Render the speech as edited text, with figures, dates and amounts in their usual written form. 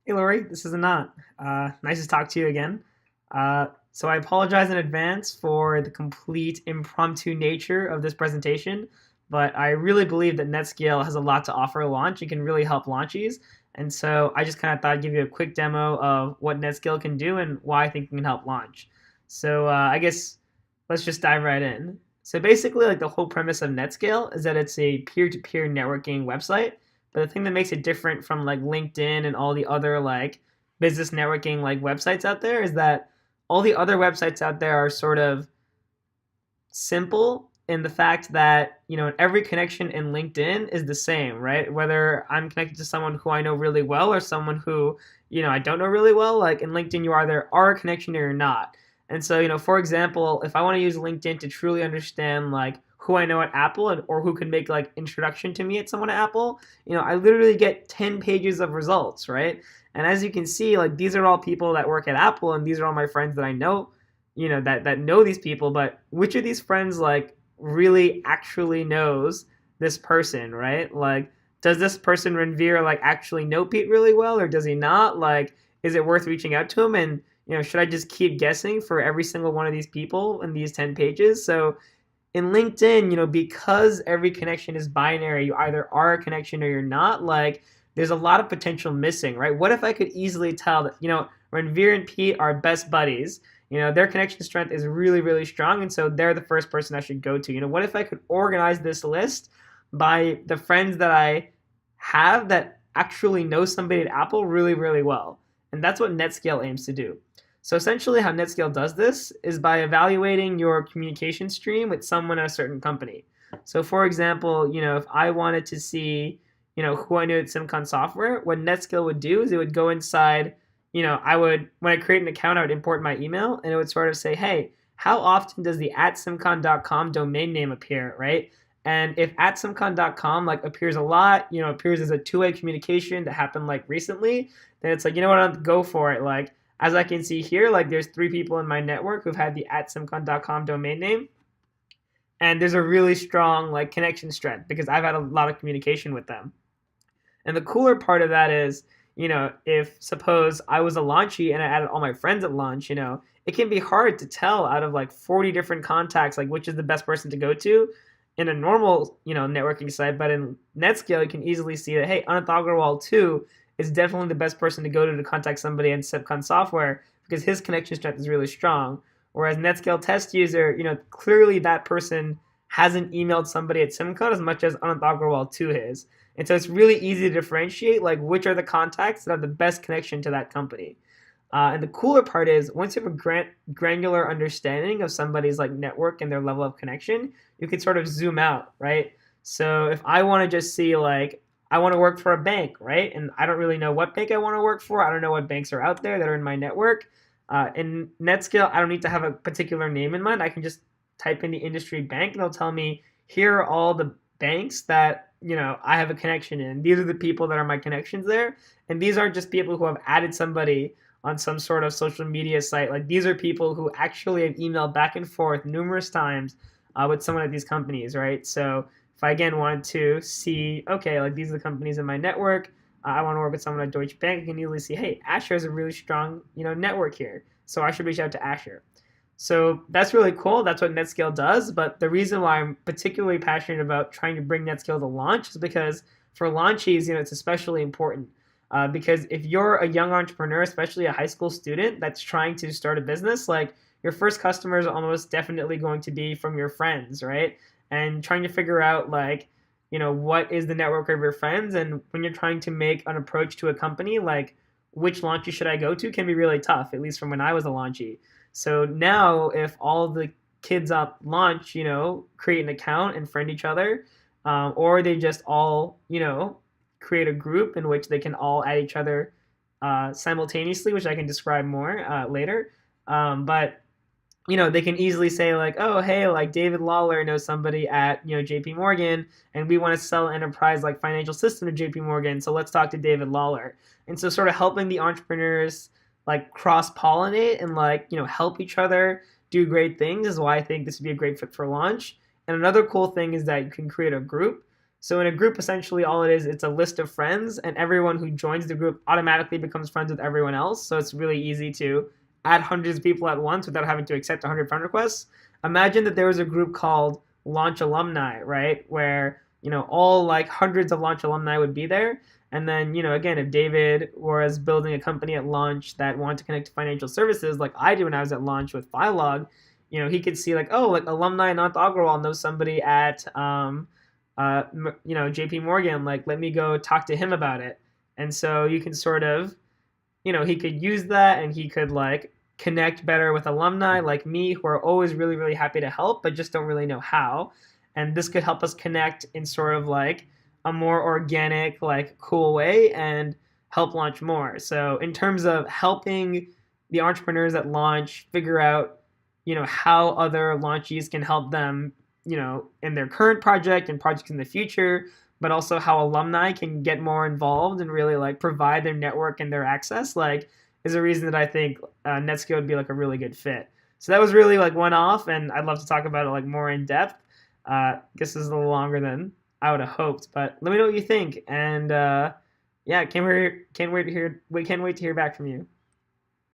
Hey Lori, this is Anant. Nice to talk to you again. So I apologize in advance for the complete impromptu nature of this presentation, but I really believe that Netscale has a lot to offer a launch. It can really help launchies. And so I just kind of thought I'd give you a quick demo of what Netscale can do and why I think it can help launch. So I guess let's just dive right in. So basically, like the whole premise of Netscale is that it's a peer-to-peer networking website, but the thing that makes it different from like LinkedIn and all the other like business networking like websites out there is that all the other websites out there are sort of simple in the fact that every connection in LinkedIn is the same, right? Whether I'm connected to someone who I know really well or someone who I don't know really well, like in LinkedIn you either are a connection or you're not. And so for example, if I want to use LinkedIn to truly understand like who I know at Apple or who can make like introduction to me at someone at Apple, I literally get 10 pages of results, right? And as you can see, like these are all people that work at Apple and these are all my friends that I know that know these people, but which of these friends like really actually knows this person, right? Like, does this person Renvere like actually know Pete really well, or does he not? Like, is it worth reaching out to him? And should I just keep guessing for every single one of these people in these 10 pages? So in LinkedIn, because every connection is binary, you either are a connection or you're not. Like, there's a lot of potential missing, right? What if I could easily tell that, Renvere and Pete are best buddies? Their connection strength is really, really strong, and so they're the first person I should go to. What if I could organize this list by the friends that I have that actually know somebody at Apple really, really well? And that's what Netscale aims to do. So essentially, how Netscale does this is by evaluating your communication stream with someone at a certain company. So, for example, if I wanted to see, who I knew at SimCon Software, what Netscale would do is it would go inside. I would when I create an account, I would import my email, and it would sort of say, hey, how often does the @simcon.com domain name appear, right? And if @simcon.com like appears a lot, appears as a two-way communication that happened like recently, then it's like, what, I'll go for it. Like, as I can see here, like there's 3 people in my network who've had the @simcon.com domain name, and there's a really strong like connection strength because I've had a lot of communication with them. And the cooler part of that is, if suppose I was a launchy and I added all my friends at launch, it can be hard to tell out of like 40 different contacts, like which is the best person to go to in a normal, networking site. But in Netscale, you can easily see that, hey, Anant Agarwal 2 is definitely the best person to go to contact somebody in SipCon software because his connection strength is really strong. Whereas Netscale test user, clearly that person hasn't emailed somebody at SimCon as much as Anant Agarwal 2 is. And so it's really easy to differentiate like which are the contacts that have the best connection to that company. And the cooler part is once you have a granular understanding of somebody's like network and their level of connection, you can sort of zoom out, right? So if I want to just see like I want to work for a bank, right? And I don't really know what bank I want to work for. I don't know what banks are out there that are in my network. In Netscale, I don't need to have a particular name in mind. I can just type in the industry bank and it'll tell me here are all the banks that I have a connection in. These are the people that are my connections there, and these aren't just people who have added somebody on some sort of social media site. Like these are people who actually have emailed back and forth numerous times with someone at these companies, right? So if I again wanted to see, okay, like these are the companies in my network. I want to work with someone at Deutsche Bank. I can easily see, hey, Asher has a really strong, network here, so I should reach out to Asher. So that's really cool. That's what Netscale does. But the reason why I'm particularly passionate about trying to bring Netscale to launch is because for launchies, it's especially important. Because if you're a young entrepreneur, especially a high school student that's trying to start a business, like your first customer is almost definitely going to be from your friends, right? And trying to figure out like, what is the network of your friends, and when you're trying to make an approach to a company, like which launchy should I go to can be really tough, at least from when I was a launchy. So now, if all the kids at launch, create an account and friend each other, or they just all, create a group in which they can all add each other simultaneously, which I can describe more later. But they can easily say like, oh, hey, like David Lawler knows somebody at J.P. Morgan, and we want to sell enterprise like financial system to J.P. Morgan, so let's talk to David Lawler. And so, sort of helping the entrepreneurs like cross pollinate and like help each other do great things is why I think this would be a great fit for launch. And another cool thing is that you can create a group. So in a group, essentially all it is, it's a list of friends, and everyone who joins the group automatically becomes friends with everyone else. So it's really easy to add hundreds of people at once without having to accept 100 friend requests. Imagine that there was a group called Launch Alumni, right? Where, all like hundreds of Launch alumni would be there. And then, again, if David was building a company at launch that wanted to connect to financial services, like I did when I was at launch with Filelog, he could see like, oh, like alumni Anant Agrawal knows somebody at, JP Morgan, like, let me go talk to him about it. And so you can sort of, he could use that and he could like connect better with alumni like me who are always really, really happy to help, but just don't really know how. And this could help us connect in sort of like a more organic, like cool way and help launch more. So in terms of helping the entrepreneurs at launch figure out, how other launchees can help them, in their current project and projects in the future, but also how alumni can get more involved and really like provide their network and their access, like is a reason that I think Netscale would be like a really good fit. So that was really like one off, and I'd love to talk about it like more in depth. Guess this is a little longer than I would have hoped, but let me know what you think. And yeah, can't wait to hear back from you.